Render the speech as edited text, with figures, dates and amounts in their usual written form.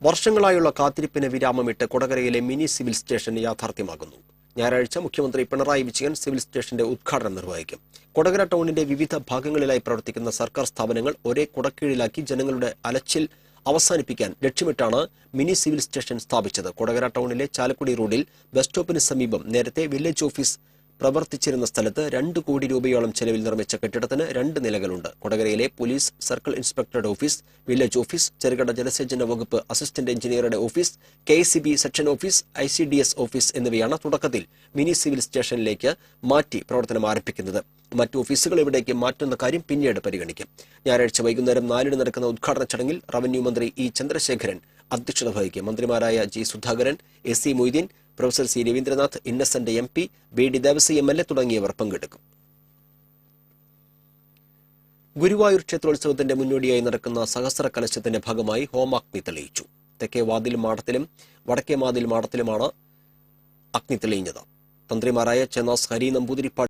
വർഷങ്ങളായുള്ള കാത്തിരിപ്പിന് വിരാമമിട്ട് കൊടകരയിലെ mini civil station യാഥാർത്ഥ്യമാകുന്നു. ഞായറാഴ്ച മുഖ്യമന്ത്രി പിണറായി വിജയൻ സിവിൽ സ്റ്റേഷന്റെ ഉദ്ഘാടനം നിർവഹിക്കും. കൊടകര ടൗണിന്റെ വിവിധ ഭാഗങ്ങളിലായി പ്രവർത്തിക്കുന്ന സർക്കാർ സ്ഥാപനങ്ങൾ ഒരേ കുടക്കീഴിലാക്കി ജനങ്ങളുടെ അലച്ചിൽ അവസാനിപ്പിക്കാൻ ലക്ഷ്യമിട്ടാണ് മിനി സിവിൽ സ്റ്റേഷൻ സ്ഥാപിച്ചത്. കൊടകര ടൗണിലെ ചാലക്കുടി റോഡിൽ ബസ് സ്റ്റോപ്പിന് സമീപം നേരത്തെ വില്ലേജ് ഓഫീസ് പ്രവർത്തിച്ചിരുന്ന സ്ഥലത്ത് 2 കോടി രൂപയോളം ചെലവിൽ നിർമ്മിച്ച കെട്ടിടത്തിന് 2 നിലകളുണ്ട്. കൊടകരയിലെ പോലീസ് സർക്കിൾ ഇൻസ്പെക്ടറുടെ ഓഫീസ്, വില്ലേജ് ഓഫീസ്, ചെറുകിട ജലസേചന വകുപ്പ് അസിസ്റ്റന്റ് എഞ്ചിനീയറുടെ office, KCB section office, ICDS office എന്നിവയാണ് തുടക്കത്തിൽ മിനി സിവിൽ സ്റ്റേഷനിലേക്ക് മാറ്റി പ്രവർത്തനം ആരംഭിക്കുന്നത്. മറ്റു ഓഫീസുകൾ ഇവിടേക്ക് മാറ്റുന്ന കാര്യം പിന്നീട് പരിഗണിക്കും. ഞായറാഴ്ച വൈകുന്നേരം 4-ന് നടക്കുന്ന ഉദ്ഘാടന ചടങ്ങിൽ റവന്യൂ മന്ത്രി E. ചന്ദ്രശേഖരൻ അധ്യക്ഷത വഹിക്കും. മന്ത്രിമാരായ G. Sudhakaran, SC Moideen, professor C. Raveendranath, Innocent MP, BD Devassy MLA തുടങ്ങിയവർ പങ്കെടുക്കും. ഗുരുവായൂർ ക്ഷേത്രോത്സവത്തിന്റെ മുന്നോടിയായി നടക്കുന്ന സഹസ്ര കലശത്തിന്റെ ഭാഗമായി ഹോമാഗ്നി തെളിയിച്ചു. തെക്കേ വാതിൽ മാടത്തിലും വടക്കേ വാതിൽ മാടത്തിലുമാണ് അഗ്നി തെളിഞ്ഞത്. തന്ത്രിമാരായ ചെന്നാസ് ഹരി നമ്പൂതിരിപ്പാട്